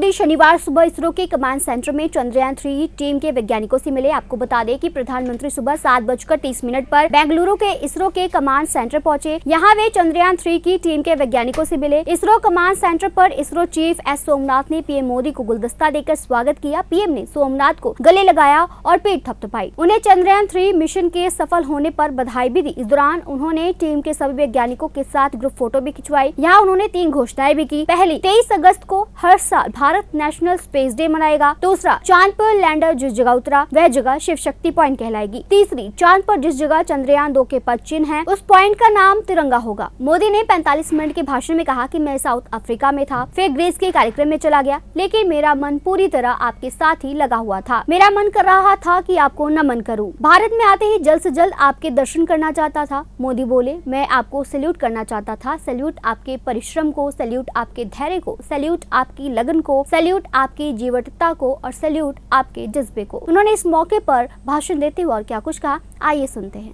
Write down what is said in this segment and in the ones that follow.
मोदी शनिवार सुबह इसरो के कमांड सेंटर में चंद्रयान 3 टीम के वैज्ञानिकों से मिले। आपको बता दें कि प्रधानमंत्री सुबह 7:30 पर बेंगलुरु के इसरो के कमांड सेंटर पहुंचे। यहां वे चंद्रयान 3 की टीम के वैज्ञानिकों से मिले। इसरो कमांड सेंटर पर इसरो चीफ एस सोमनाथ ने पीएम मोदी को गुलदस्ता देकर स्वागत किया। पीएम ने सोमनाथ को गले लगाया और पीठ थपथपाई। उन्हें चंद्रयान 3 मिशन के सफल होने पर बधाई भी दी। इस दौरान उन्होंने टीम के सभी वैज्ञानिकों के साथ ग्रुप फोटो भी खिंचवाई। यहाँ उन्होंने 3 घोषणाएं भी की। पहली, 23 अगस्त को हर साल भारत नेशनल स्पेस डे मनाएगा। दूसरा, चांद पर लैंडर जिस जगह उतरा वह जगह शिव शक्ति पॉइंट कहलाएगी। तीसरी, चांद पर जिस जगह चंद्रयान 2 के पद चिन्ह है उस पॉइंट का नाम तिरंगा होगा। मोदी ने 45 मिनट के भाषण में कहा कि मैं साउथ अफ्रीका में था, फिर ग्रीस के कार्यक्रम में चला गया, लेकिन मेरा मन पूरी तरह आपके साथ ही लगा हुआ था। मेरा मन कर रहा था कि आपको नमन करूं। भारत में आते ही जल्द से जल्द आपके दर्शन करना चाहता था। मोदी बोले, मैं आपको सैल्यूट करना चाहता था। सैल्यूट आपके परिश्रम को, सैल्यूट आपके धैर्य को, सैल्यूट आपकी लगन को, सैल्यूट आपकी जीवटता को और सैल्यूट आपके जज्बे को। उन्होंने इस मौके पर भाषण देते हुए और क्या कुछ कहा, आइए सुनते हैं।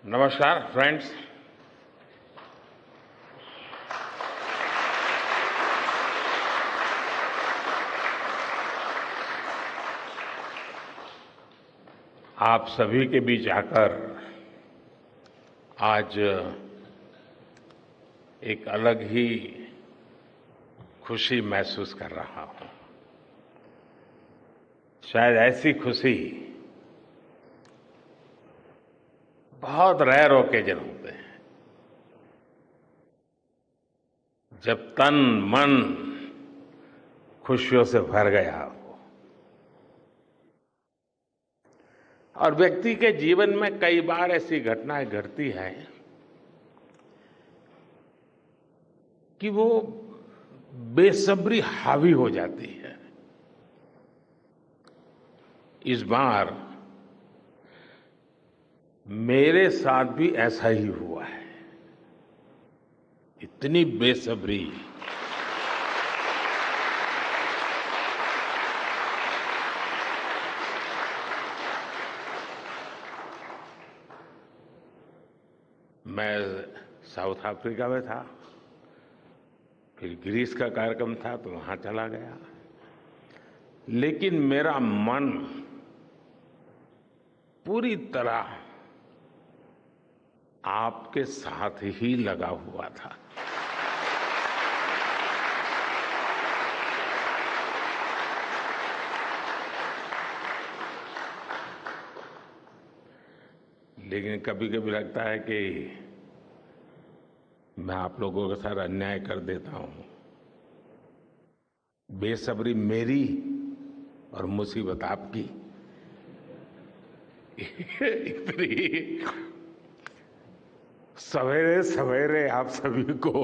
नमस्कार फ्रेंड्स, आप सभी के बीच आकर आज एक अलग ही खुशी महसूस कर रहा हूं। शायद ऐसी खुशी बहुत रेयर ओकेजन होते हैं जब तन मन खुशियों से भर गया हो। और व्यक्ति के जीवन में कई बार ऐसी घटनाएं घटती हैं कि वो बेसब्री हावी हो जाती है। इस बार मेरे साथ भी ऐसा ही हुआ है। इतनी बेसब्री, मैं साउथ अफ्रीका में था, फिर ग्रीस का कार्यक्रम था तो वहां चला गया, लेकिन मेरा मन पूरी तरह आपके साथ ही लगा हुआ था। लेकिन कभी कभी लगता है कि मैं आप लोगों के साथ अन्याय कर देता हूं। बेसब्री मेरी और मुसीबत आपकी। इतनी सवेरे सवेरे आप सभी को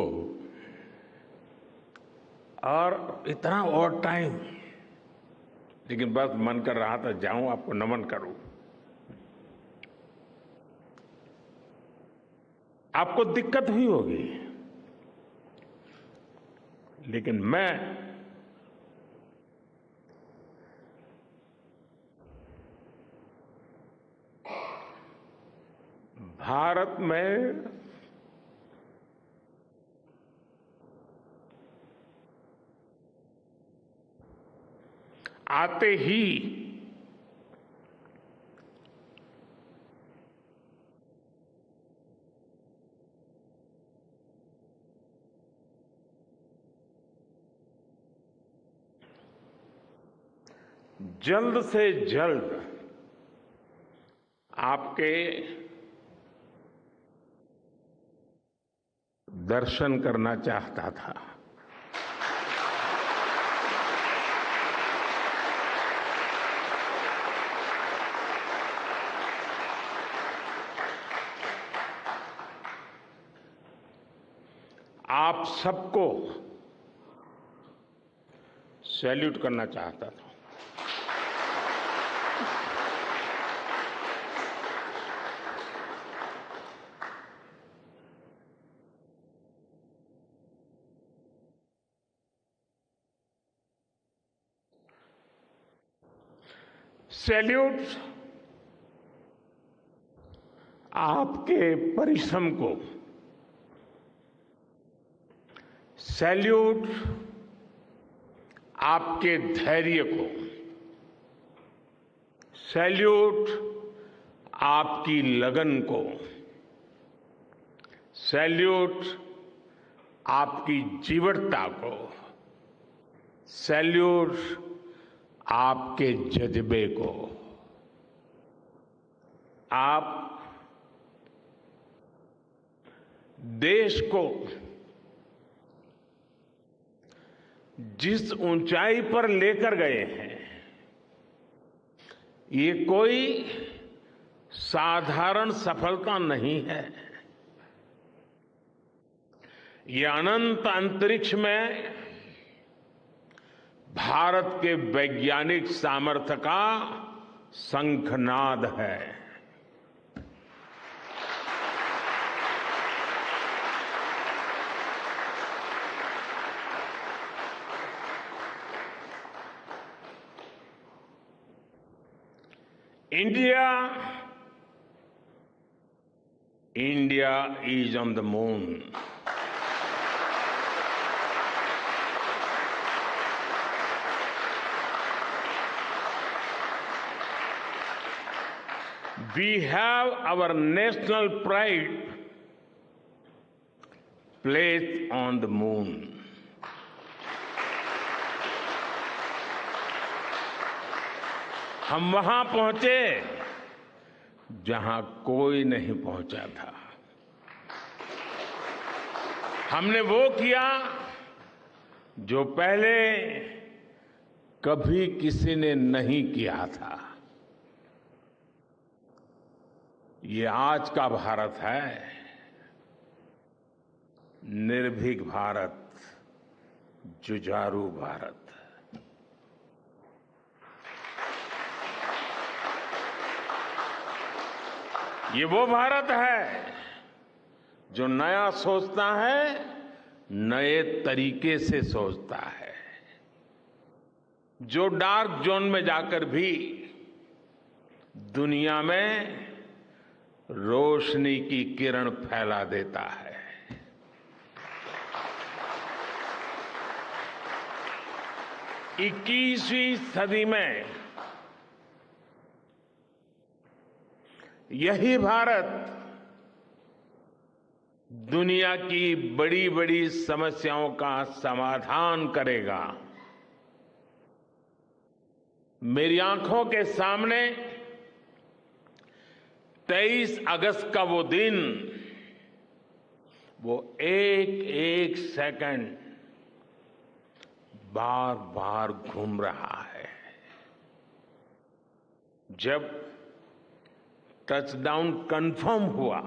और इतना और टाइम, लेकिन बस मन कर रहा था जाऊं आपको नमन करूं। आपको दिक्कत हुई होगी, लेकिन मैं भारत में आते ही जल्द से जल्द आपके दर्शन करना चाहता था। आप सबको सैल्यूट करना चाहता था। सैल्यूट आपके परिश्रम को, सैल्यूट आपके धैर्य को, सैल्यूट आपकी लगन को, सैल्यूट आपकी जीवटता को, सैल्यूट आपके जज्बे को। आप देश को जिस ऊंचाई पर लेकर गए हैं, ये कोई साधारण सफलता नहीं है। ये अनंत अंतरिक्ष में भारत के वैज्ञानिक सामर्थ्य का शंखनाद है। India is on the moon. We have our national pride placed on the moon. हम वहां पहुंचे जहां कोई नहीं पहुंचा था। हमने वो किया जो पहले कभी किसी ने नहीं किया था। ये आज का भारत है, निर्भीक भारत, जुझारू भारत। ये वो भारत है जो नया सोचता है, नए तरीके से सोचता है, जो डार्क जोन में जाकर भी दुनिया में रोशनी की किरण फैला देता है। इक्कीसवीं सदी में यही भारत दुनिया की बड़ी बड़ी समस्याओं का समाधान करेगा। मेरी आंखों के सामने 23 अगस्त का वो दिन, वो एक एक सेकंड बार बार घूम रहा है। जब टचडाउन कंफर्म हुआ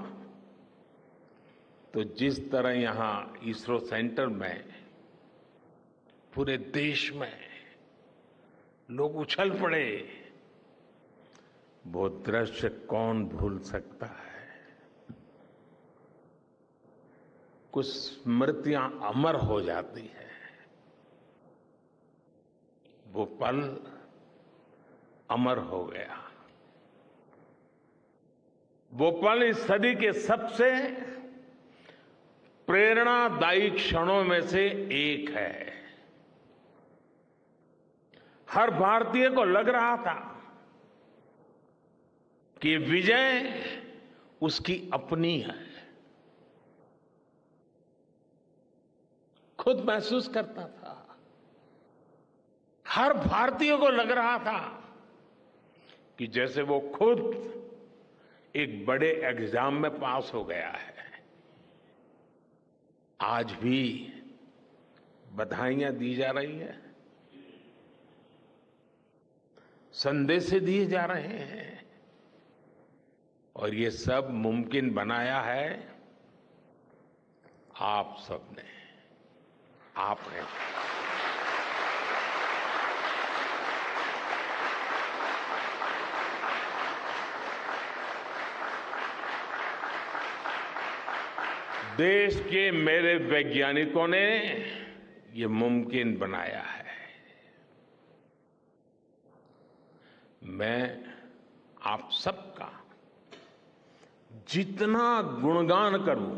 तो जिस तरह यहां इसरो सेंटर में पूरे देश में लोग उछल पड़े, वो दृश्य कौन भूल सकता है। कुछ स्मृतियां अमर हो जाती है। वो पल अमर हो गया। वो पल इस सदी के सबसे प्रेरणादायी क्षणों में से एक है। हर भारतीय को लग रहा था कि विजय उसकी अपनी है। खुद महसूस करता था। हर भारतीय को लग रहा था कि जैसे वो खुद एक बड़े एग्जाम में पास हो गया है। आज भी बधाइयां दी जा रही है, संदेश दिए जा रहे हैं, और ये सब मुमकिन बनाया है आप सबने, आपने। देश के मेरे वैज्ञानिकों ने ये मुमकिन बनाया है। मैं आप सबका जितना गुणगान करूं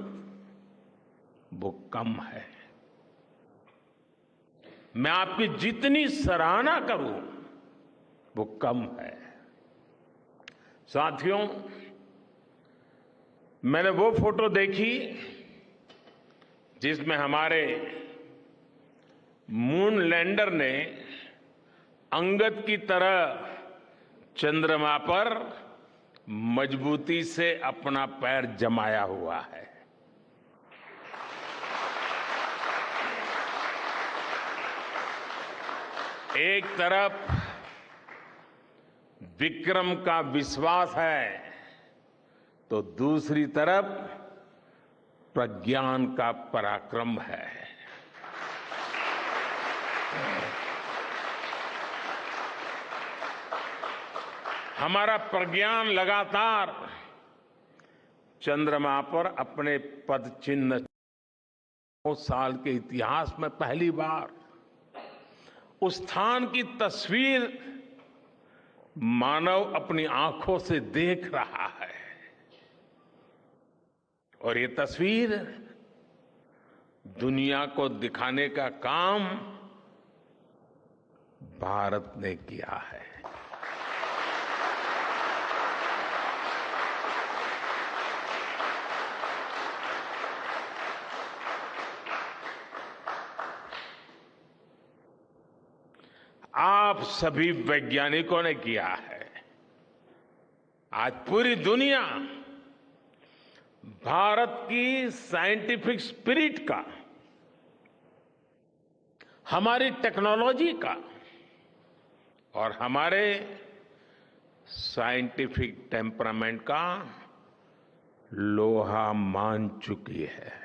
वो कम है। मैं आपकी जितनी सराहना करूं वो कम है। साथियों, मैंने वो फोटो देखी जिसमें हमारे मून लैंडर ने अंगद की तरह चंद्रमा पर मजबूती से अपना पैर जमाया हुआ है। एक तरफ विक्रम का विश्वास है तो दूसरी तरफ प्रज्ञान का पराक्रम है। हमारा प्रज्ञान लगातार चंद्रमा पर अपने पद चिन्ह 9 साल के इतिहास में पहली बार उस स्थान की तस्वीर मानव अपनी आंखों से देख रहा है और ये तस्वीर दुनिया को दिखाने का काम भारत ने किया है। आप सभी वैज्ञानिकों ने किया है। आज पूरी दुनिया भारत की साइंटिफिक स्पिरिट का, हमारी टेक्नोलॉजी का और हमारे साइंटिफिक टेम्परामेंट का लोहा मान चुकी है।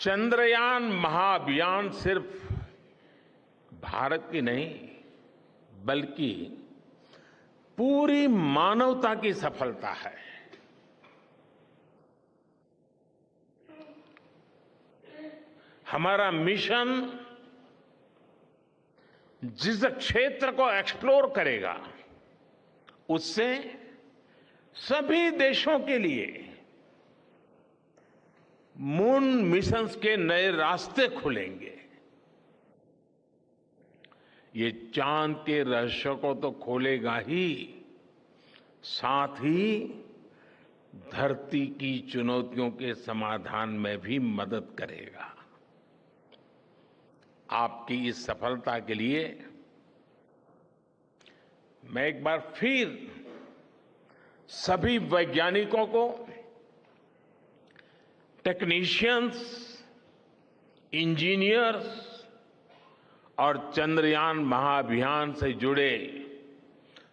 चंद्रयान महाअभियान सिर्फ भारत की नहीं बल्कि पूरी मानवता की सफलता है। हमारा मिशन जिस क्षेत्र को एक्सप्लोर करेगा उससे सभी देशों के लिए मून मिशंस के नए रास्ते खुलेंगे। ये चांद के रहस्य को तो खोलेगा ही, साथ ही धरती की चुनौतियों के समाधान में भी मदद करेगा। आपकी इस सफलता के लिए मैं एक बार फिर सभी वैज्ञानिकों को, टेक्नीशियंस, इंजीनियर्स और चंद्रयान महाअभियान से जुड़े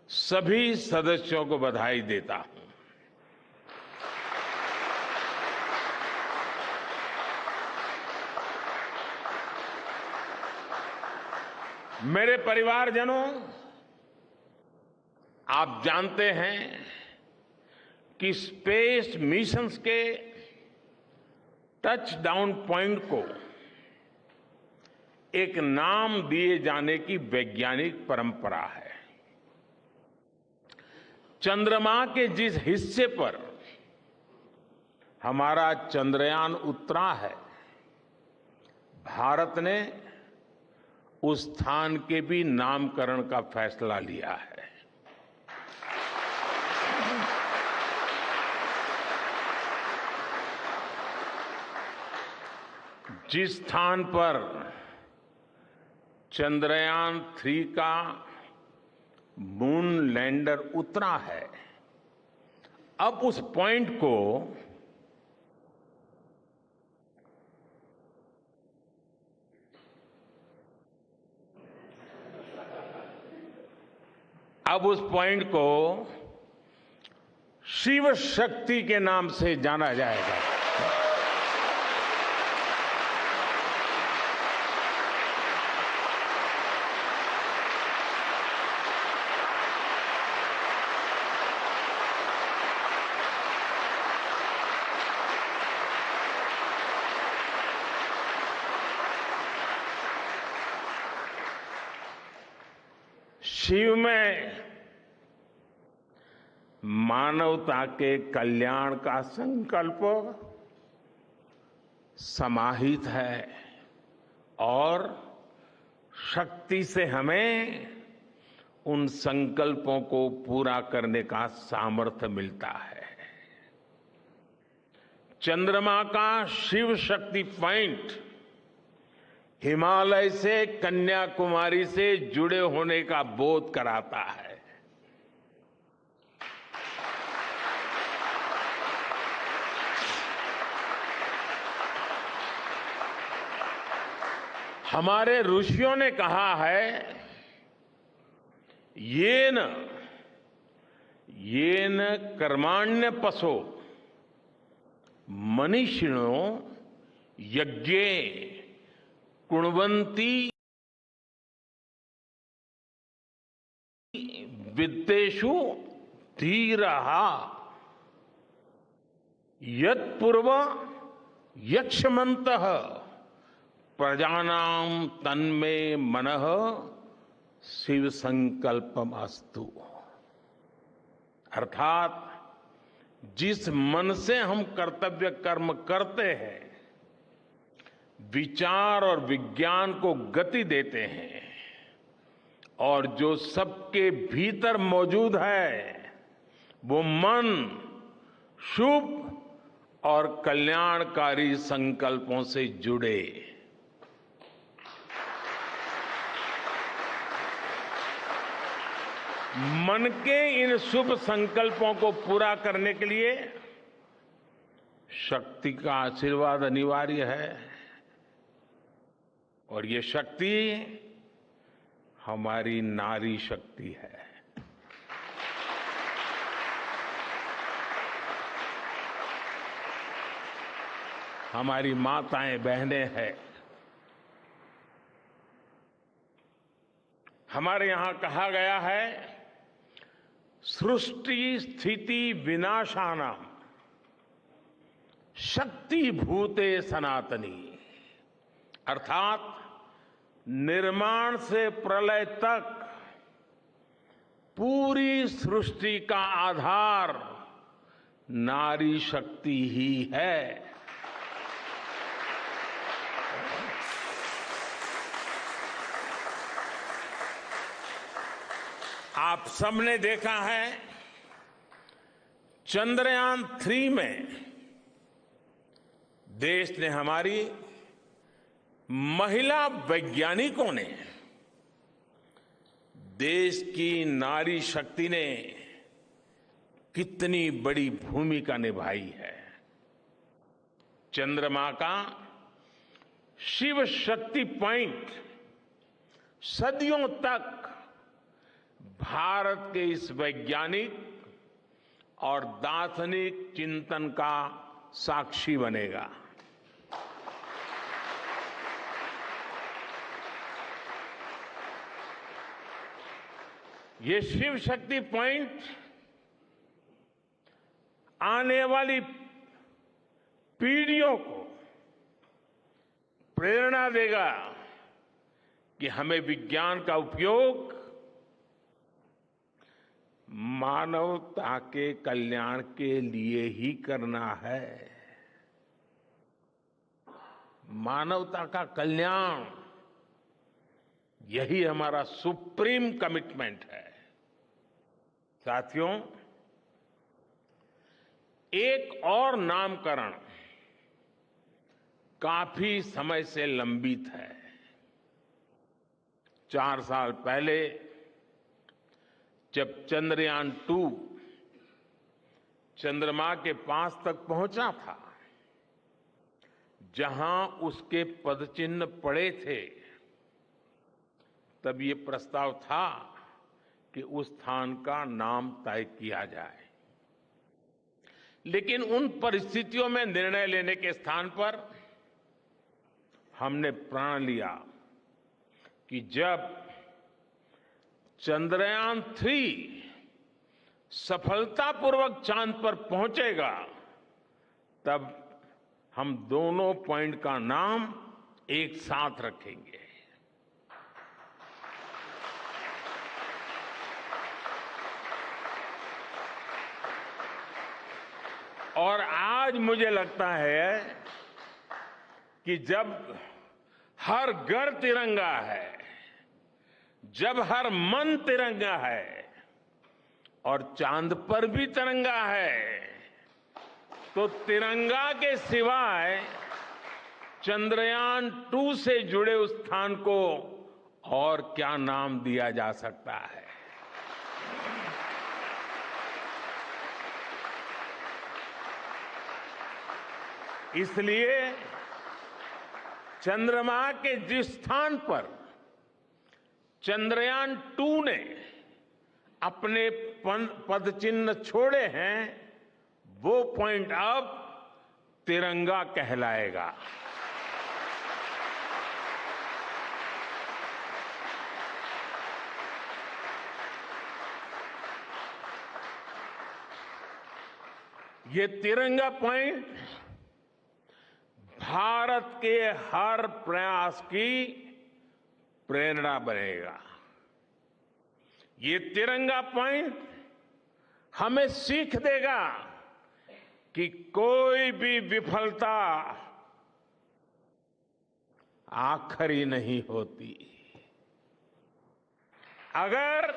सभी सदस्यों को बधाई देता हूं। मेरे परिवारजनों, आप जानते हैं कि स्पेस मिशंस के टच डाउन पॉइंट को एक नाम दिए जाने की वैज्ञानिक परंपरा है। चंद्रमा के जिस हिस्से पर हमारा चंद्रयान उतरा है, भारत ने उस स्थान के भी नामकरण का फैसला लिया है। जिस स्थान पर चंद्रयान 3 का मून लैंडर उतरा है, अब उस पॉइंट को शिव शक्ति के नाम से जाना जाएगा। शिव में मानवता के कल्याण का संकल्प समाहित है और शक्ति से हमें उन संकल्पों को पूरा करने का सामर्थ्य मिलता है। चंद्रमा का शिव शक्ति पॉइंट हिमालय से कन्याकुमारी से जुड़े होने का बोध कराता है। हमारे ऋषियों ने कहा है, येन कर्माण्य पशो मनीषिणो यज्ञे कुण्वन्ति वित्तेषु धीरः यत्पूर्व यक्ष्मन्तः प्रजानां तन्मे मनः शिव संकल्पम अस्तु। अर्थात जिस मन से हम कर्तव्य कर्म करते हैं, विचार और विज्ञान को गति देते हैं और जो सबके भीतर मौजूद है, वो मन शुभ और कल्याणकारी संकल्पों से जुड़े। मन के इन शुभ संकल्पों को पूरा करने के लिए शक्ति का आशीर्वाद अनिवार्य है और ये शक्ति हमारी नारी शक्ति है। हमारी माताएं बहनें हैं। हमारे यहां कहा गया है, सृष्टि स्थिति विनाशानां शक्ति भूते सनातनी। अर्थात निर्माण से प्रलय तक पूरी सृष्टि का आधार नारी शक्ति ही है। आप सबने देखा है, चंद्रयान 3 में देश ने, हमारी महिला वैज्ञानिकों ने, देश की नारी शक्ति ने कितनी बड़ी भूमिका निभाई है। चंद्रमा का शिव शक्ति पॉइंट सदियों तक भारत के इस वैज्ञानिक और दार्शनिक चिंतन का साक्षी बनेगा। ये शिव शक्ति पॉइंट आने वाली पीढ़ियों को प्रेरणा देगा कि हमें विज्ञान का उपयोग मानवता के कल्याण के लिए ही करना है। मानवता का कल्याण, यही हमारा सुप्रीम कमिटमेंट है। साथियों, एक और नामकरण काफी समय से लंबित है। 4 साल पहले जब चंद्रयान 2 चंद्रमा के पास तक पहुंचा था, जहां उसके पदचिन्ह पड़े थे, तब ये प्रस्ताव था कि उस स्थान का नाम तय किया जाए। लेकिन उन परिस्थितियों में निर्णय लेने के स्थान पर हमने प्रण लिया कि जब चंद्रयान 3 सफलतापूर्वक चांद पर पहुंचेगा, तब हम दोनों पॉइंट का नाम एक साथ रखेंगे। और आज मुझे लगता है कि जब हर घर तिरंगा है, जब हर मन तिरंगा है और चांद पर भी तिरंगा है, तो तिरंगा के सिवाय चंद्रयान 2 से जुड़े उस स्थान को और क्या नाम दिया जा सकता है। इसलिए चंद्रमा के जिस स्थान पर चंद्रयान 2 ने अपने पदचिन्ह छोड़े हैं, वो पॉइंट अब तिरंगा कहलाएगा। ये तिरंगा पॉइंट भारत के हर प्रयास की प्रेरणा बनेगा। ये तिरंगा पॉइंट हमें सीख देगा कि कोई भी विफलता आखिरी नहीं होती। अगर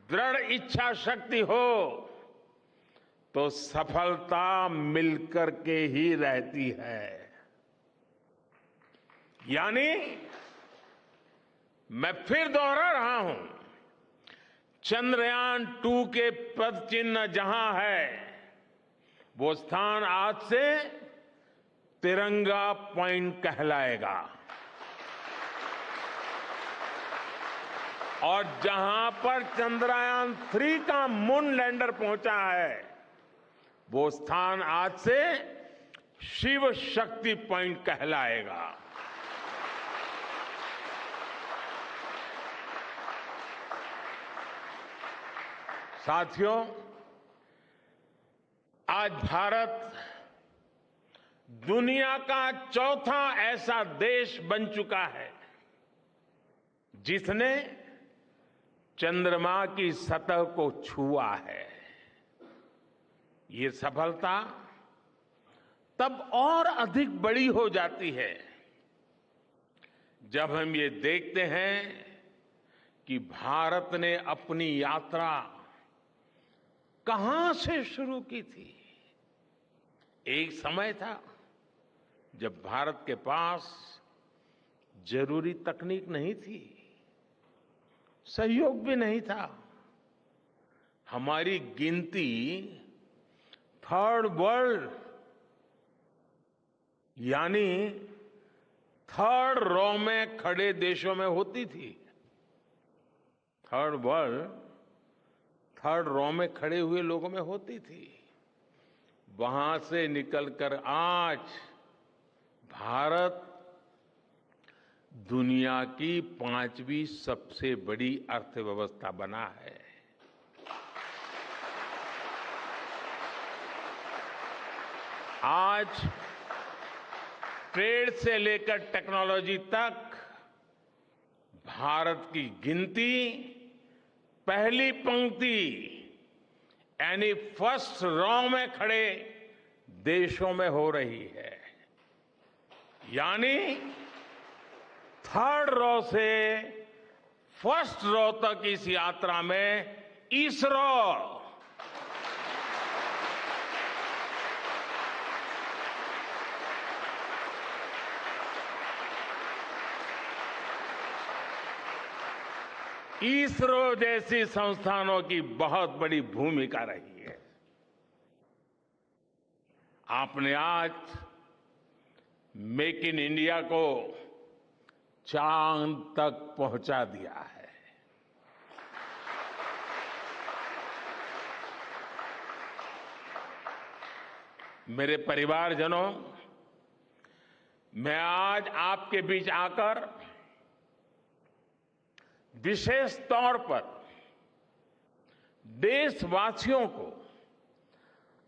दृढ़ इच्छा शक्ति हो तो सफलता मिलकर के ही रहती है। यानी मैं फिर दोहरा रहा हूं, चंद्रयान 2 के पद चिन्ह जहां है, वो स्थान आज से तिरंगा पॉइंट कहलाएगा। और जहां पर चंद्रयान 3 का मून लैंडर पहुंचा है, वो स्थान आज से शिव शक्ति पॉइंट कहलाएगा। साथियों, आज भारत दुनिया का चौथा ऐसा देश बन चुका है जिसने चंद्रमा की सतह को छुआ है। ये सफलता तब और अधिक बड़ी हो जाती है जब हम ये देखते हैं कि भारत ने अपनी यात्रा कहां से शुरू की थी। एक समय था जब भारत के पास जरूरी तकनीक नहीं थी, सहयोग भी नहीं था। हमारी गिनती थर्ड वर्ल्ड यानी थर्ड रॉ में खड़े देशों में होती थी। थर्ड वर्ल्ड थर्ड रॉ में खड़े हुए लोगों में होती थी। वहां से निकलकर आज भारत दुनिया की 5वीं सबसे बड़ी अर्थव्यवस्था बना है। आज ट्रेड से लेकर टेक्नोलॉजी तक भारत की गिनती पहली पंक्ति यानी फर्स्ट रॉ में खड़े देशों में हो रही है। यानी थर्ड रॉ से फर्स्ट रॉ तक इस यात्रा में इसरो जैसी संस्थानों की बहुत बड़ी भूमिका रही है। आपने आज मेक इन इंडिया को चांद तक पहुंचा दिया है। मेरे परिवारजनों, मैं आज आपके बीच आकर विशेष तौर पर देशवासियों को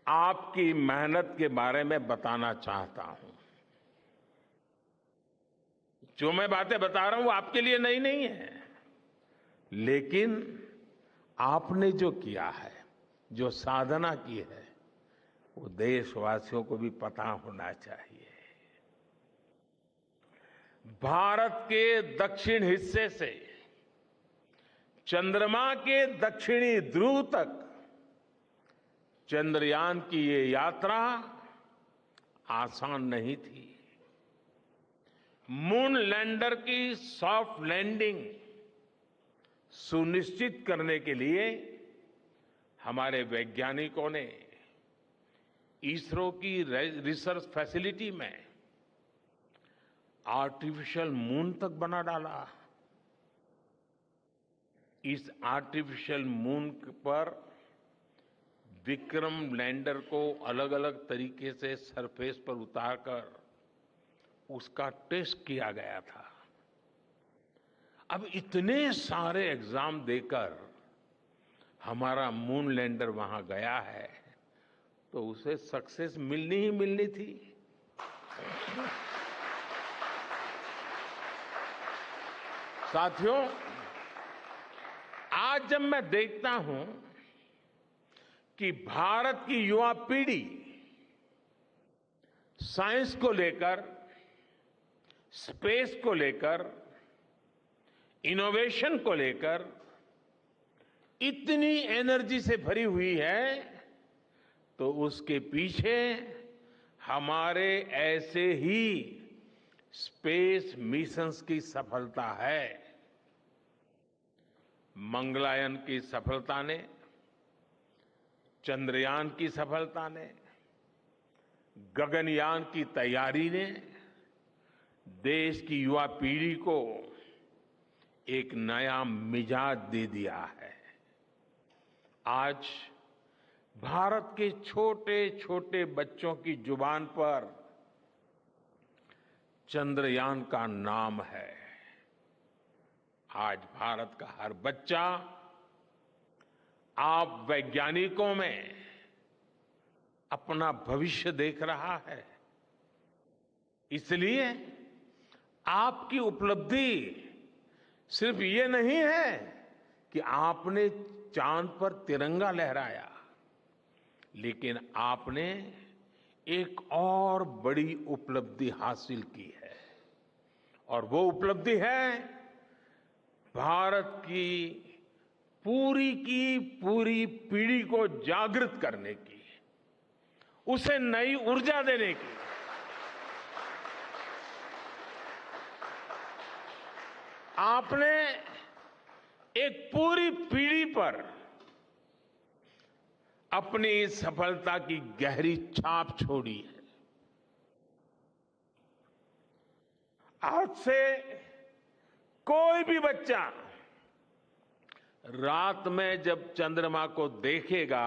आपकी मेहनत के बारे में बताना चाहता हूं। जो मैं बातें बता रहा हूं वो आपके लिए नई नहीं है, लेकिन आपने जो किया है जो साधना की है वो देशवासियों को भी पता होना चाहिए। भारत के दक्षिण हिस्से से चंद्रमा के दक्षिणी ध्रुव तक चंद्रयान की ये यात्रा आसान नहीं थी। मून लैंडर की सॉफ्ट लैंडिंग सुनिश्चित करने के लिए हमारे वैज्ञानिकों ने इसरो की रिसर्च फैसिलिटी में आर्टिफिशियल मून तक बना डाला। इस आर्टिफिशियल मून पर विक्रम लैंडर को अलग अलग तरीके से सरफेस पर उतारकर उसका टेस्ट किया गया था। अब इतने सारे एग्जाम देकर हमारा मून लैंडर वहां गया है तो उसे सक्सेस मिलनी ही मिलनी थी। साथियों, आज जब मैं देखता हूं कि भारत की युवा पीढ़ी साइंस को लेकर, स्पेस को लेकर, इनोवेशन को लेकर इतनी एनर्जी से भरी हुई है तो उसके पीछे हमारे ऐसे ही स्पेस मिशंस की सफलता है। मंगलयान की सफलता ने, चंद्रयान की सफलता ने, गगनयान की तैयारी ने देश की युवा पीढ़ी को एक नया मिजाज दे दिया है। आज भारत के छोटे छोटे बच्चों की जुबान पर चंद्रयान का नाम है। आज भारत का हर बच्चा आप वैज्ञानिकों में अपना भविष्य देख रहा है। इसलिए आपकी उपलब्धि सिर्फ ये नहीं है कि आपने चांद पर तिरंगा लहराया, लेकिन आपने एक और बड़ी उपलब्धि हासिल की है और वो उपलब्धि है भारत की पूरी पीढ़ी को जागृत करने की, उसे नई ऊर्जा देने की। आपने एक पूरी पीढ़ी पर अपनी सफलता की गहरी छाप छोड़ी है। आज से कोई भी बच्चा रात में जब चंद्रमा को देखेगा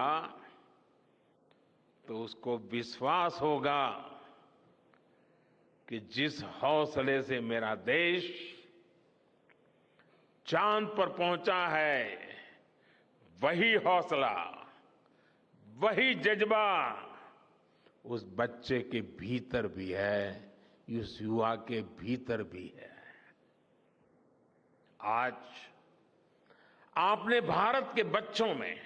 तो उसको विश्वास होगा कि जिस हौसले से मेरा देश चांद पर पहुंचा है, वही हौसला, वही जज्बा उस बच्चे के भीतर भी है, उस युवा के भीतर भी है। आज आपने भारत के बच्चों में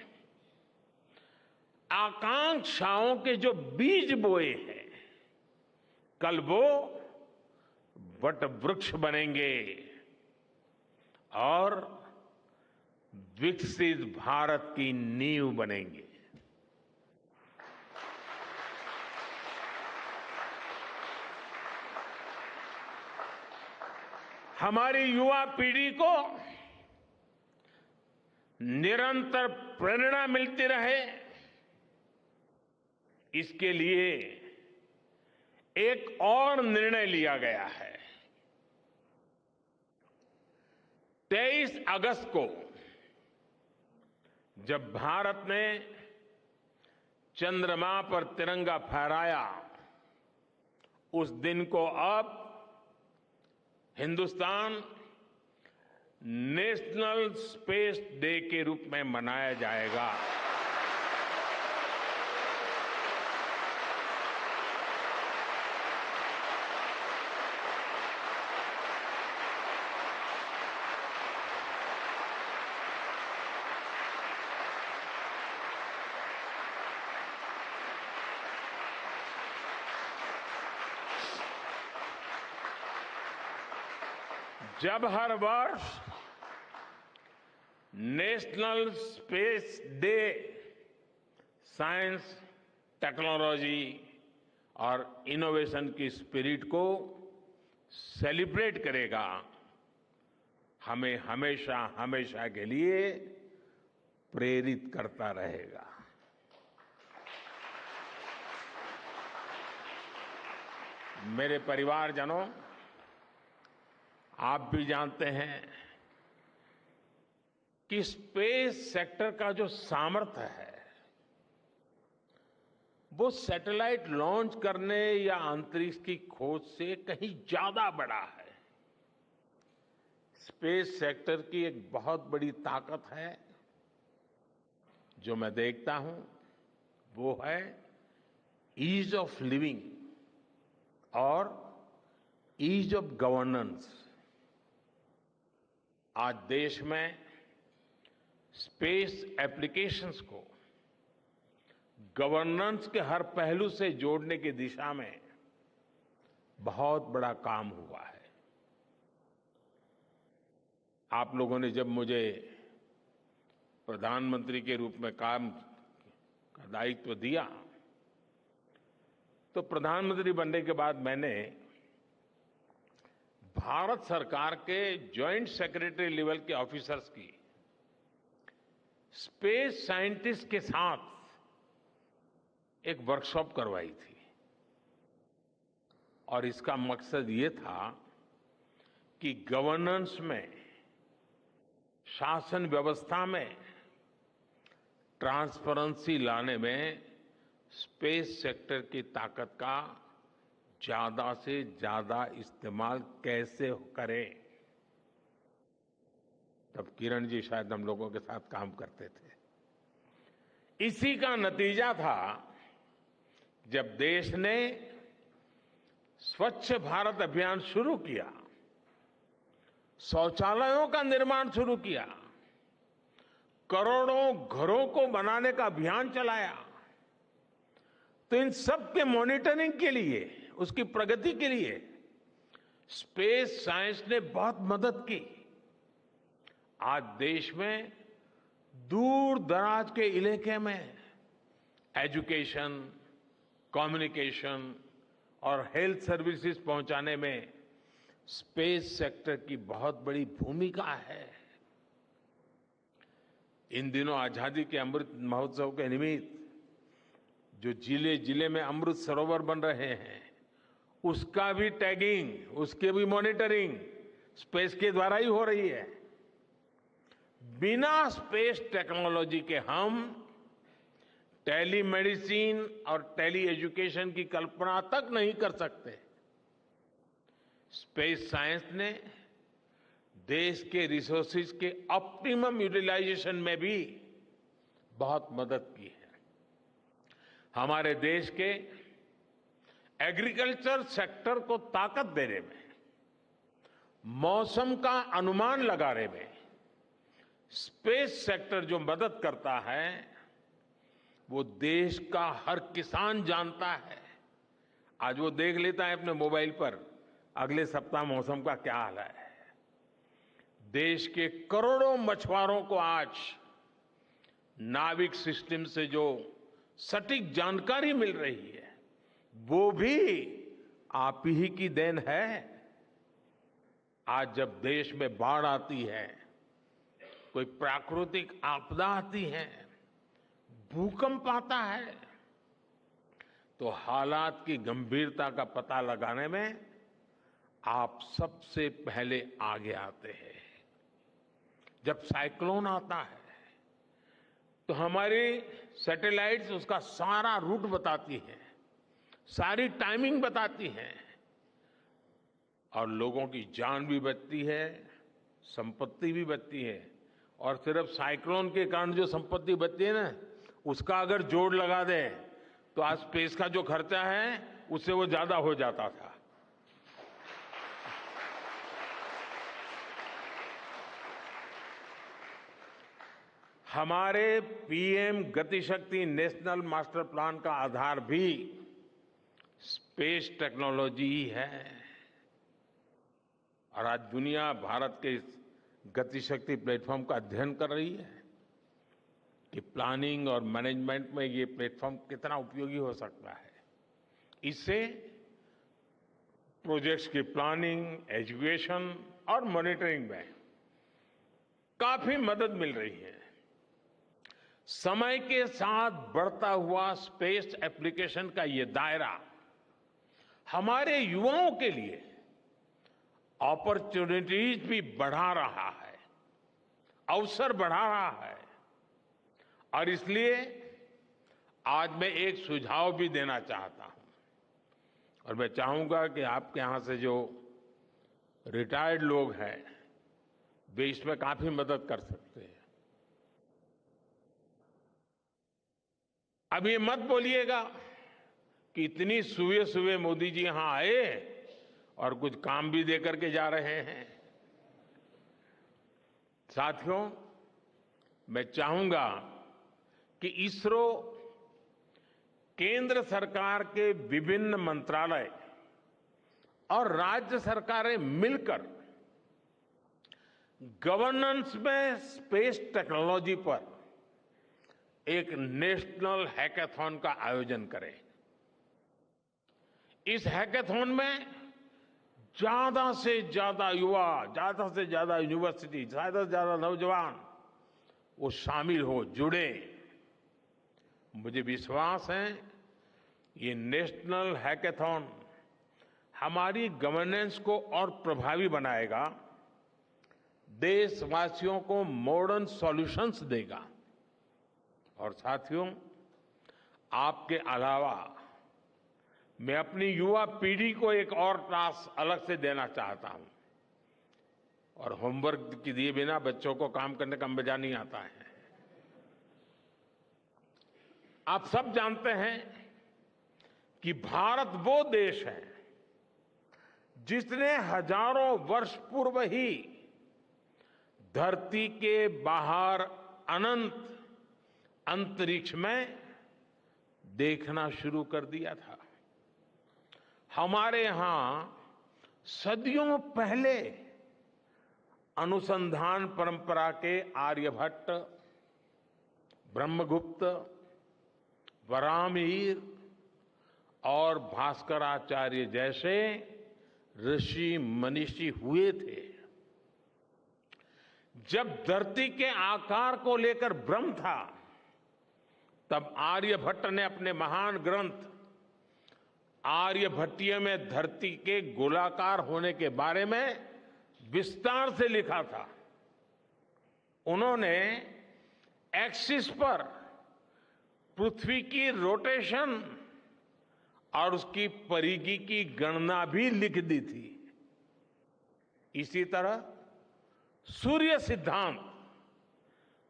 आकांक्षाओं के जो बीज बोए हैं, कल वो वट वृक्ष बनेंगे और विकसित भारत की नींव बनेंगे। हमारी युवा पीढ़ी को निरंतर प्रेरणा मिलती रहे, इसके लिए एक और निर्णय लिया गया है। 23 अगस्त को जब भारत ने चंद्रमा पर तिरंगा फहराया, उस दिन को अब हिंदुस्तान नेशनल स्पेस डे के रूप में मनाया जाएगा। जब हर वर्ष national space day science, technology और इनोवेशन की स्पिरिट को सेलिब्रेट करेगा, हमें हमेशा हमेशा के लिए प्रेरित करता रहेगा। मेरे परिवारजनों, आप भी जानते हैं कि स्पेस सेक्टर का जो सामर्थ्य है वो सैटेलाइट लॉन्च करने या अंतरिक्ष की खोज से कहीं ज्यादा बड़ा है। स्पेस सेक्टर की एक बहुत बड़ी ताकत है जो मैं देखता हूं, वो है ईज ऑफ लिविंग और ईज ऑफ गवर्नेंस। आज देश में स्पेस एप्लीकेशंस को गवर्नेंस के हर पहलू से जोड़ने की दिशा में बहुत बड़ा काम हुआ है। आप लोगों ने जब मुझे प्रधानमंत्री के रूप में काम का दायित्व दिया, तो प्रधानमंत्री बनने के बाद मैंने भारत सरकार के जॉइंट सेक्रेटरी लेवल के ऑफिसर्स की स्पेस साइंटिस्ट के साथ एक वर्कशॉप करवाई थी और इसका मकसद ये था कि गवर्नेंस में, शासन व्यवस्था में ट्रांसपेरेंसी लाने में स्पेस सेक्टर की ताकत का ज्यादा से ज्यादा इस्तेमाल कैसे करें। तब किरण जी शायद हम लोगों के साथ काम करते थे। इसी का नतीजा था जब देश ने स्वच्छ भारत अभियान शुरू किया, शौचालयों का निर्माण शुरू किया, करोड़ों घरों को बनाने का अभियान चलाया, तो इन सब के मॉनिटरिंग के लिए, उसकी प्रगति के लिए स्पेस साइंस ने बहुत मदद की। आज देश में दूर दराज के इलाके में एजुकेशन, कम्युनिकेशन और हेल्थ सर्विसेज पहुंचाने में स्पेस सेक्टर की बहुत बड़ी भूमिका है। इन दिनों आजादी के अमृत महोत्सव के निमित्त जो जिले जिले में अमृत सरोवर बन रहे हैं, उसका भी टैगिंग, उसके भी मॉनिटरिंग स्पेस के द्वारा ही हो रही है। बिना स्पेस टेक्नोलॉजी के हम टेलीमेडिसिन और टेली एजुकेशन की कल्पना तक नहीं कर सकते। स्पेस साइंस ने देश के रिसोर्सेज के ऑप्टिमम यूटिलाइजेशन में भी बहुत मदद की है। हमारे देश के एग्रीकल्चर सेक्टर को ताकत देने में, मौसम का अनुमान लगाने में स्पेस सेक्टर जो मदद करता है वो देश का हर किसान जानता है। आज वो देख लेता है अपने मोबाइल पर अगले सप्ताह मौसम का क्या हाल है। देश के करोड़ों मछुआरों को आज नाविक सिस्टम से जो सटीक जानकारी मिल रही है वो भी आप ही की देन है। आज जब देश में बाढ़ आती है, कोई प्राकृतिक आपदा आती है, भूकंप आता है, तो हालात की गंभीरता का पता लगाने में आप सबसे पहले आगे आते हैं। जब साइक्लोन आता है तो हमारी सैटेलाइट्स उसका सारा रूट बताती हैं, सारी टाइमिंग बताती हैं और लोगों की जान भी बचती है, संपत्ति भी बचती है। और सिर्फ साइक्लोन के कारण जो संपत्ति बचती है ना, उसका अगर जोड़ लगा दे तो आज स्पेस का जो खर्चा है उससे वो ज्यादा हो जाता था। हमारे PM Gatishakti national master plan का आधार भी स्पेस टेक्नोलॉजी ही है। और आज दुनिया भारत के इस गतिशक्ति प्लेटफॉर्म का अध्ययन कर रही है कि प्लानिंग और मैनेजमेंट में ये प्लेटफॉर्म कितना उपयोगी हो सकता है। इससे प्रोजेक्ट्स की प्लानिंग, एजुकेशन और मॉनिटरिंग में काफी मदद मिल रही है। समय के साथ बढ़ता हुआ स्पेस एप्लीकेशन का ये दायरा हमारे युवाओं के लिए अपॉर्चुनिटीज भी बढ़ा रहा है, अवसर बढ़ा रहा है। और इसलिए आज मैं एक सुझाव भी देना चाहता हूं और मैं चाहूंगा कि आपके यहां से जो रिटायर्ड लोग हैं वे इसमें काफी मदद कर सकते हैं। अब ये मत बोलिएगा कि इतनी सुबह सुबह मोदी जी यहां आए और कुछ काम भी देकर के जा रहे हैं। साथियों, मैं चाहूंगा कि इसरो केंद्र सरकार के विभिन्न मंत्रालय और राज्य सरकारें मिलकर गवर्नेंस में स्पेस टेक्नोलॉजी पर एक नेशनल हैकाथॉन का आयोजन करें। इस हैकाथॉन में ज्यादा से ज्यादा युवा, ज्यादा से ज्यादा यूनिवर्सिटी, ज्यादा से ज्यादा नौजवान वो शामिल हो, जुड़े। मुझे विश्वास है ये नेशनल हैकाथॉन हमारी गवर्नेंस को और प्रभावी बनाएगा, देशवासियों को मॉडर्न सॉल्यूशंस देगा। और साथियों, आपके अलावा मैं अपनी युवा पीढ़ी को एक और टास्क अलग से देना चाहता हूं। और होमवर्क के दिए बिना बच्चों को काम करने का मजा नहीं आता है। आप सब जानते हैं कि भारत वो देश है जिसने हजारों वर्ष पूर्व ही धरती के बाहर अनंत अंतरिक्ष में देखना शुरू कर दिया था। हमारे यहां सदियों पहले अनुसंधान परंपरा के आर्यभट्ट, ब्रह्मगुप्त, वराहमिहिर और भास्कराचार्य जैसे ऋषि मनीषी हुए थे। जब धरती के आकार को लेकर भ्रम था, तब आर्यभट्ट ने अपने महान ग्रंथ आर्यभट्टीय में धरती के गोलाकार होने के बारे में विस्तार से लिखा था। उन्होंने एक्सिस पर पृथ्वी की रोटेशन और उसकी परिधि की गणना भी लिख दी थी। इसी तरह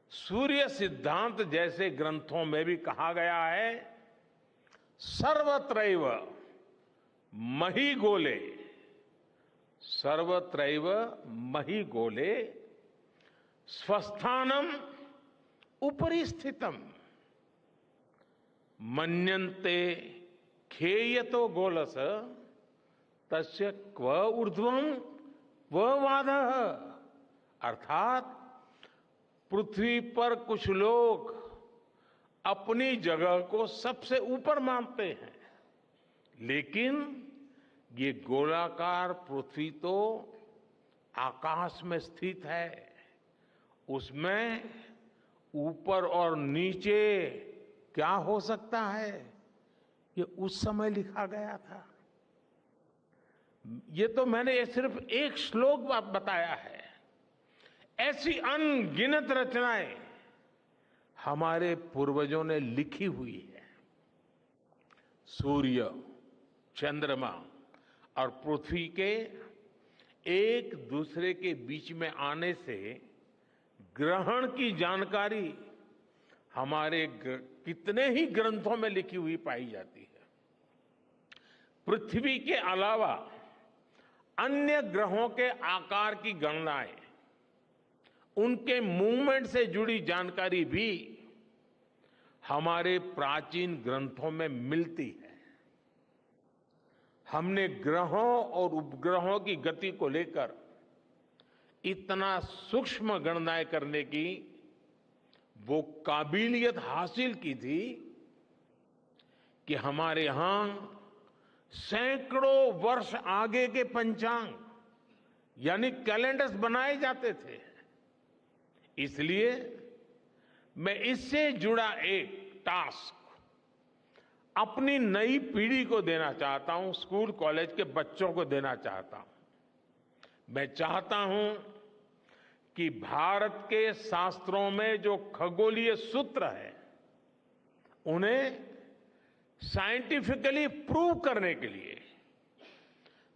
सूर्य सिद्धांत जैसे ग्रंथों में भी कहा गया है, सर्वत्रैव महिगोले, सर्वत्रैव महिगोले स्वस्थानम उपरि स्थितम मन्यन्ते खेयतो गोलस तस्य क्व ऊर्ध्वं क्व वादः। अर्थात पृथ्वी पर कुछ लोग अपनी जगह को सबसे ऊपर मानते हैं, लेकिन ये गोलाकार पृथ्वी तो आकाश में स्थित है। उसमें ऊपर और नीचे क्या हो सकता है, ये उस समय लिखा गया था। ये तो मैंने सिर्फ एक श्लोक बताया है। ऐसी अनगिनत रचनाएं हमारे पूर्वजों ने लिखी हुई है। सूर्य, चंद्रमा और पृथ्वी के एक दूसरे के बीच में आने से ग्रहण की जानकारी हमारे कितने ही ग्रंथों में लिखी हुई पाई जाती है। पृथ्वी के अलावा अन्य ग्रहों के आकार की गणनाएं, उनके मूवमेंट से जुड़ी जानकारी भी हमारे प्राचीन ग्रंथों में मिलती है। हमने ग्रहों और उपग्रहों की गति को लेकर इतना सूक्ष्म गणनाएं करने की वो काबिलियत हासिल की थी कि हमारे यहां सैकड़ों वर्ष आगे के पंचांग यानी कैलेंडर्स बनाए जाते थे। इसलिए मैं इससे जुड़ा एक टास्क अपनी नई पीढ़ी को देना चाहता हूं, स्कूल कॉलेज के बच्चों को देना चाहता हूं। मैं चाहता हूं कि भारत के शास्त्रों में जो खगोलीय सूत्र है उन्हें साइंटिफिकली प्रूव करने के लिए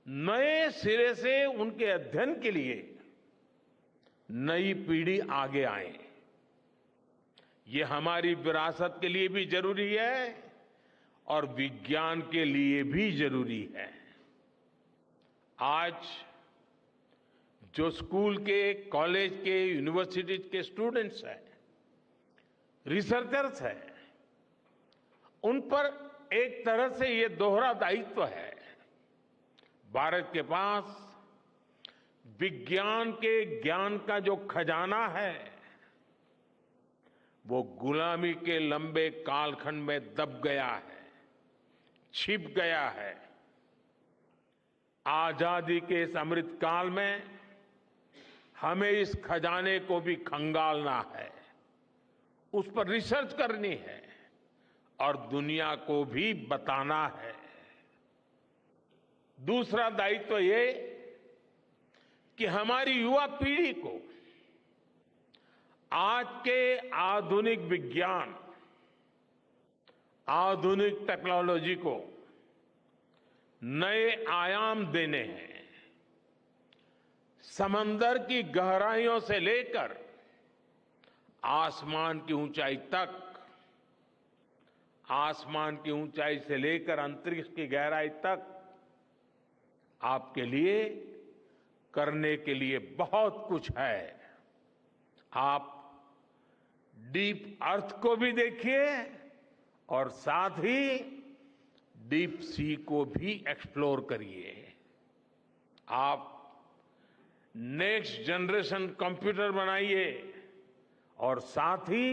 नए सिरे से उनके अध्ययन के लिए नई पीढ़ी आगे आए। ये हमारी विरासत के लिए भी जरूरी है और विज्ञान के लिए भी जरूरी है। आज जो स्कूल के, कॉलेज के, यूनिवर्सिटी के स्टूडेंट्स हैं, रिसर्चर्स हैं, उन पर एक तरह से ये दोहरा दायित्व है। भारत के पास विज्ञान के ज्ञान का जो खजाना है वो गुलामी के लंबे कालखंड में दब गया है, छिप गया है। आजादी के इस अमृत काल में हमें इस खजाने को भी खंगालना है, उस पर रिसर्च करनी है और दुनिया को भी बताना है। दूसरा दायित्व ये कि हमारी युवा पीढ़ी को आज के आधुनिक विज्ञान, आधुनिक टेक्नोलॉजी को नए आयाम देने हैं। समंदर की गहराइयों से लेकर आसमान की ऊंचाई तक, आसमान की ऊंचाई से लेकर अंतरिक्ष की गहराई तक आपके लिए करने के लिए बहुत कुछ है। आप डीप अर्थ को भी देखिए और साथ ही डीप सी को भी एक्सप्लोर करिए। आप नेक्स्ट जनरेशन कंप्यूटर बनाइए और साथ ही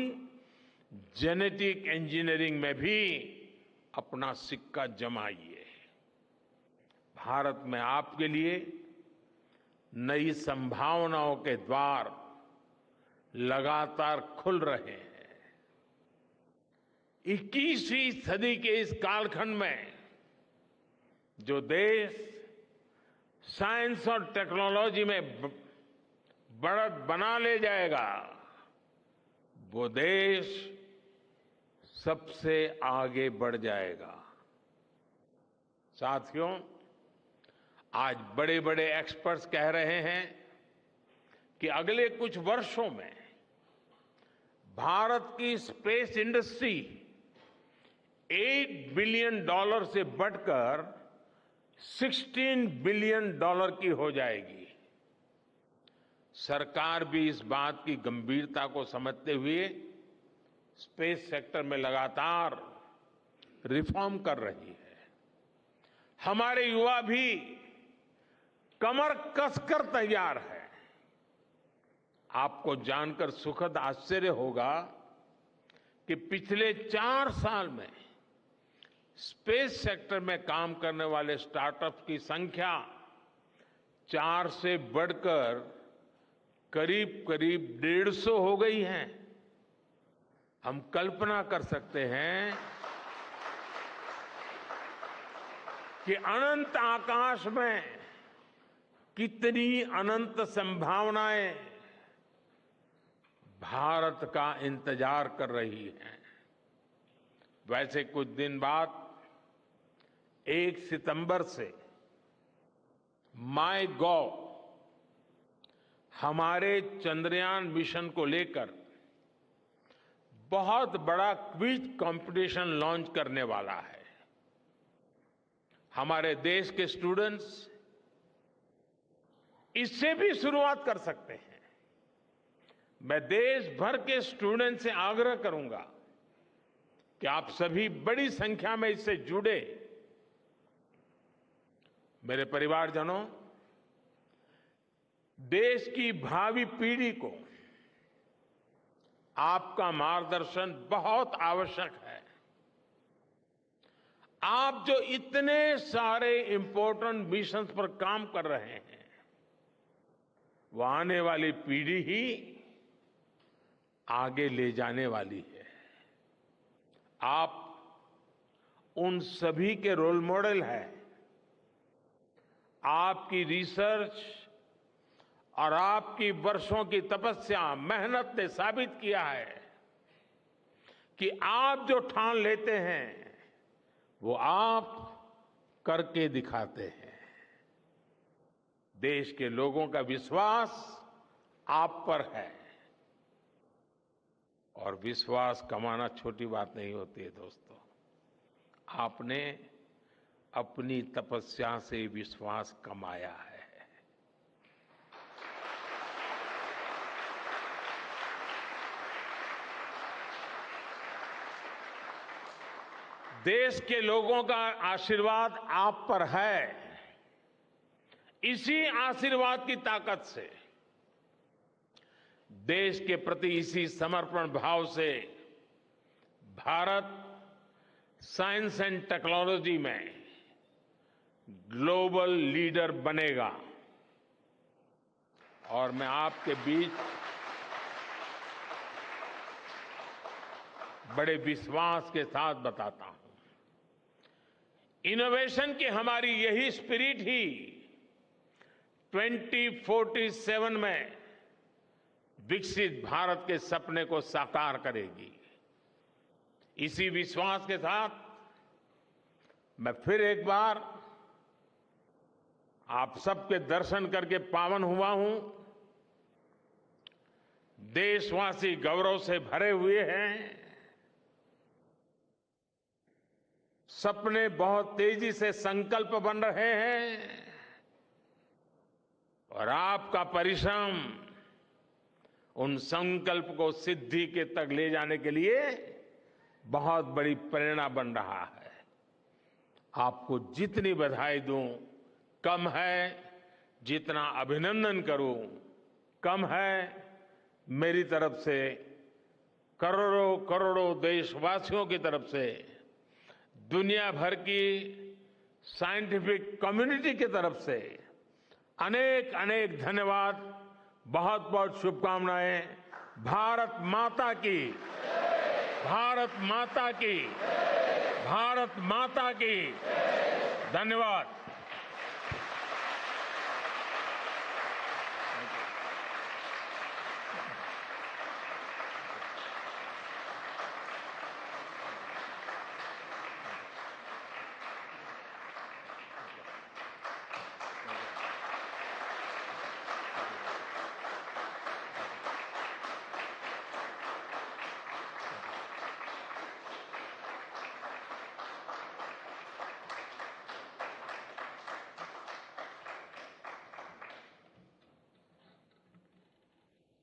जेनेटिक इंजीनियरिंग में भी अपना सिक्का जमाइए। भारत में आपके लिए नई संभावनाओं के द्वार लगातार खुल रहे हैं। 21वीं सदी के इस कालखंड में जो देश साइंस और टेक्नोलॉजी में बढ़त बना ले जाएगा, वो देश सबसे आगे बढ़ जाएगा। साथियों, आज बड़े बड़े एक्सपर्ट्स कह रहे हैं कि अगले कुछ वर्षों में भारत की स्पेस इंडस्ट्री $8 बिलियन से बढ़कर $16 बिलियन की हो जाएगी। सरकार भी इस बात की गंभीरता को समझते हुए स्पेस सेक्टर में लगातार रिफॉर्म कर रही है। हमारे युवा भी कमर कसकर तैयार है। आपको जानकर सुखद आश्चर्य होगा कि पिछले 4 साल में स्पेस सेक्टर में काम करने वाले स्टार्टअप्स की संख्या 4 से बढ़कर करीब करीब 150 हो गई है। हम कल्पना कर सकते हैं कि अनंत आकाश में कितनी अनंत संभावनाएं भारत का इंतजार कर रही हैं। वैसे कुछ दिन बाद 1 सितंबर से MyGov हमारे चंद्रयान मिशन को लेकर बहुत बड़ा क्विज कंपटीशन लॉन्च करने वाला है। हमारे देश के स्टूडेंट्स इससे भी शुरुआत कर सकते हैं। मैं देश भर के स्टूडेंट से आग्रह करूंगा कि आप सभी बड़ी संख्या में इससे जुड़े। मेरे परिवारजनों, देश की भावी पीढ़ी को आपका मार्गदर्शन बहुत आवश्यक है। आप जो इतने सारे इंपॉर्टेंट मिशंस पर काम कर रहे हैं, वो आने वाली पीढ़ी ही आगे ले जाने वाली है। आप उन सभी के रोल मॉडल हैं। आपकी रिसर्च और आपकी वर्षों की तपस्या, मेहनत ने साबित किया है कि आप जो ठान लेते हैं वो आप करके दिखाते हैं। देश के लोगों का विश्वास आप पर है और विश्वास कमाना छोटी बात नहीं होती है दोस्तों। आपने अपनी तपस्या से विश्वास कमाया है। देश के लोगों का आशीर्वाद आप पर है। इसी आशीर्वाद की ताकत से, देश के प्रति इसी समर्पण भाव से भारत साइंस एंड टेक्नोलॉजी में ग्लोबल लीडर बनेगा। और मैं आपके बीच बड़े विश्वास के साथ बताता हूं, इनोवेशन की हमारी यही स्पिरिट ही 2047 में विकसित भारत के सपने को साकार करेगी। इसी विश्वास के साथ मैं फिर एक बार आप सबके दर्शन करके पावन हुआ हूं। देशवासी गौरव से भरे हुए हैं। सपने बहुत तेजी से संकल्प बन रहे हैं और आपका परिश्रम उन संकल्प को सिद्धि के तक ले जाने के लिए बहुत बड़ी प्रेरणा बन रहा है। आपको जितनी बधाई दूं कम है, जितना अभिनंदन करूं कम है। मेरी तरफ से, करोड़ों करोड़ों देशवासियों की तरफ से, दुनिया भर की साइंटिफिक कम्युनिटी की तरफ से अनेक अनेक धन्यवाद, बहुत बहुत शुभकामनाएं। भारत माता की, भारत माता की, भारत माता की। धन्यवाद।